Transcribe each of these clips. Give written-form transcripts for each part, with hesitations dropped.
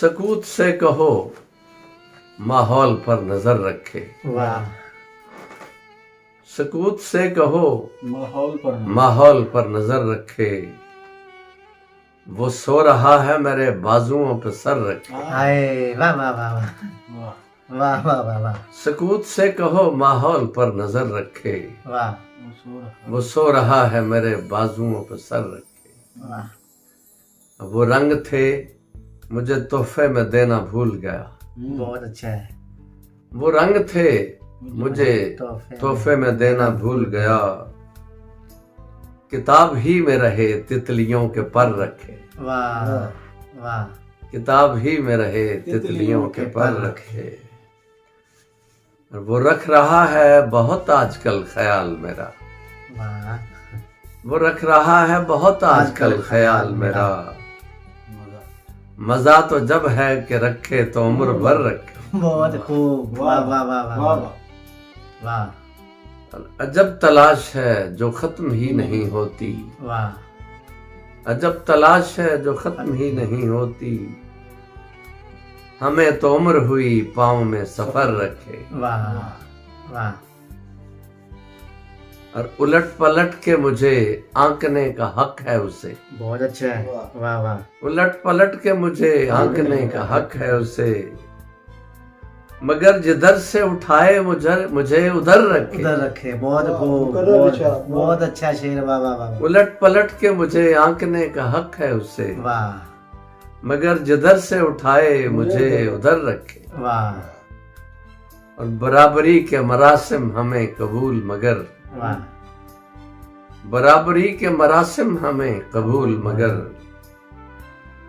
सकूत से कहो माहौल पर नजर रखे। वाह। सकूत से कहो माहौल पर नजर रखे। वो सो रहा है मेरे बाजुओं पे सर रखे। हाय वाह वाह वाह वाह वाह वाह वाह वाह वाह सकूत से कहो माहौल पर नजर रखे। वाह वो सो रहा है मेरे बाजुओं पे सर रखे। वाह। वो रंग थे मुझे तोहफे में देना भूल गया। बहुत अच्छा है। वो रंग थे मुझे तोहफे में देना भूल गया। किताब ही में रहे तितलियों के पर रखे। वाह वाह। किताब ही में रहे तितलियों के पर रखे। वो रख रहा है बहुत आजकल ख्याल मेरा। वाह। वो रख रहा है बहुत आजकल ख्याल मेरा। मजा तो जब है कि रखे तो उम्र भर रखे। बहुत खूब। वाह वाह वाह वाह वाह। अजब तलाश है जो खत्म ही नहीं होती। वाह। अजब तलाश है जो खत्म ही नहीं होती। हमें तो उम्र हुई पाँव में सफर रखे। वाह वाह। और उलट पलट के मुझे आंकने का हक है उसे। बहुत अच्छा है। वाह वाह। उलट पलट के मुझे आंकने का हक है उसे। मगर जिधर से उठाए मुझे उधर रखे। उधर रखे। बहुत खूब। बहुत अच्छा शेर। वाह वाह वाह। उलट पलट के मुझे आंकने का हक है उसे। वाह। मगर जिधर से उठाए मुझे उधर रखे। वाह। और बराबरी के मरासिम हमें कबूल मगर। वाह। बराबरी के मरासिम हमें कबूल मगर।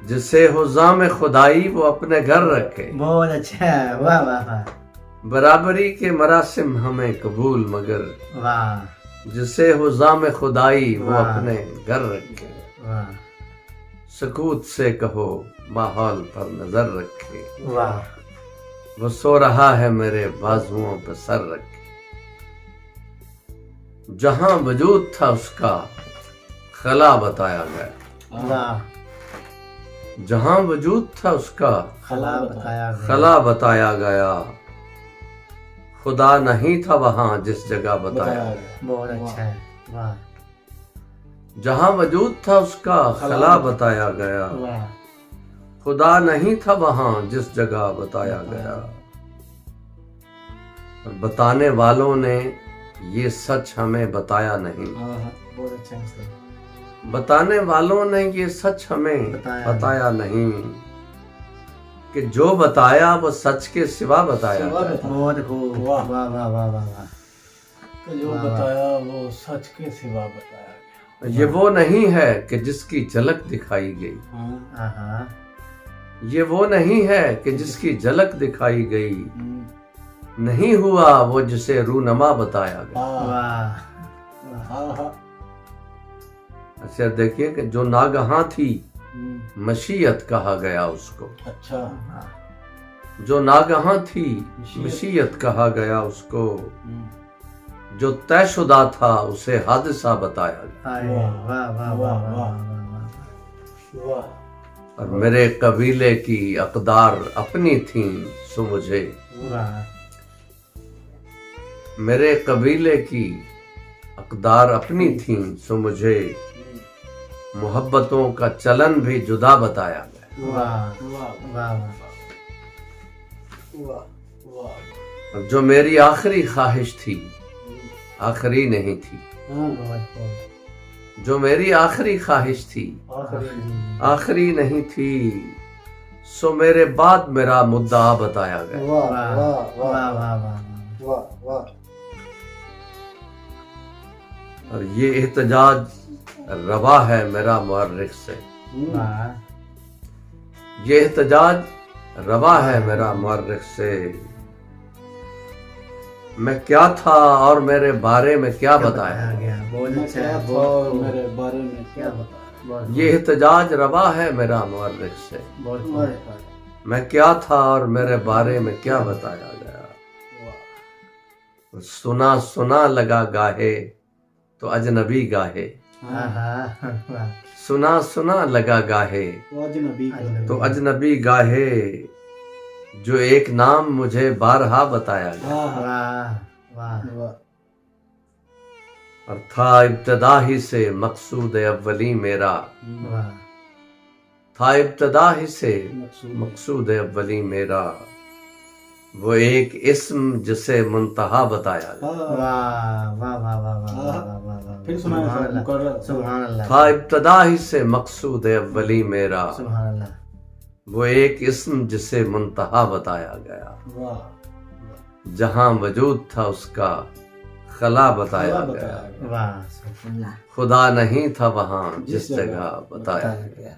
जिसे हो जाम खुदाई वो अपने घर रखे। बहुत अच्छा है। वाह वाह वाह। बराबरी के मरासिम हमें कबूल मगर। वाह जिसे हो जाम खुदाई वो वाह। अपने घर रखे। वाह सकूत से कहो माहौल पर नजर रखे। वाह। वो सो रहा है मेरे बाजुओं पर सर रखे। जहां वजूद था उसका खला बताया गया। वाह। जहां वजूद था उसका खला बताया गया। खला बताया गया। खुदा नहीं था वहां जिस जगह बताया गया। बहुत अच्छा है। वाह जहां वजूद था उसका खला बताया गया। वाह। खुदा नहीं था वहां जिस जगह बताया गया। और बताने वालों ने ये सच हमें बताया नहीं। बहुत अच्छा है। बताने वालों ने ये सच हमें बताया नहीं कि जो बताया वो सच के सिवा बताया गया। बहुत खूब। वाह वाह वाह वाह वाह। कि जो बताया वो सच के सिवा बताया गया। ये वो नहीं है कि जिसकी झलक दिखाई गई। हाँ। ये वो नहीं है कि जिसकी झलक दिखाई गई। नहीं हुआ वो जिसे रूनमा बताया गया। वाह। अच्छा देखिए कि जो नागहां थी मशीयत कहा गया उसको। अच्छा। जो नागहां थी मशीयत कहा गया उसको। जो तयशुदा था उसे हादसा बताया गया। वाह वाह वाह वाह। और मेरे कबीले की अकदार अपनी थी सो मुझे। मेरे कबीले की अकदार अपनी थी सो मुझे। मोहब्बतों का चलन भी जुदा बताया गया। और जो मेरी आखिरी ख्वाहिश थी आखिरी नहीं थी। जो मेरी आखिरी ख्वाहिश थी आखिरी नहीं थी सो मेरे बाद मेरा मुद्दा बताया गया। और ये एहतजाज रवा है मेरा मुअर्रिख से। ये एहतजाज रवा है मेरा मुअर्रिख से। मैं क्या था और मेरे बारे में क्या बताया गया। बहुत अच्छा है। मेरे बारे में क्या बताया। ये एहतजाज रवा है मेरा मुअर्रिख से। मैं क्या था और मेरे बारे में क्या बताया गया। सुना सुना लगा गाहे तो अजनबी गाहे। सुना सुना लगा गाहे, तो अजनबी गाहे, जो एक नाम मुझे बारहा बताया गया। वाह वाह और था इब्तदा ही से मकसूद अव्वली मेरा, वाह था इब्तदा ही से मकसूद अव्वली मेरा, वो एक इस्म जिसे मुंतहा बताया गया। वाह वाह वाह वाह वाह वाह। फिर सुना सुभान अल्लाह था इब्तदा ही से मकसूद अव्वली मेरा, सुभान अल्लाह। वो एक इस्म जिसे मुंतहा बताया गया। वाह जहां वजूद था उसका खला बताया गया। वाह सुभान अल्लाह। खुदा नहीं था वहां जिस जगह बताया बताया गया।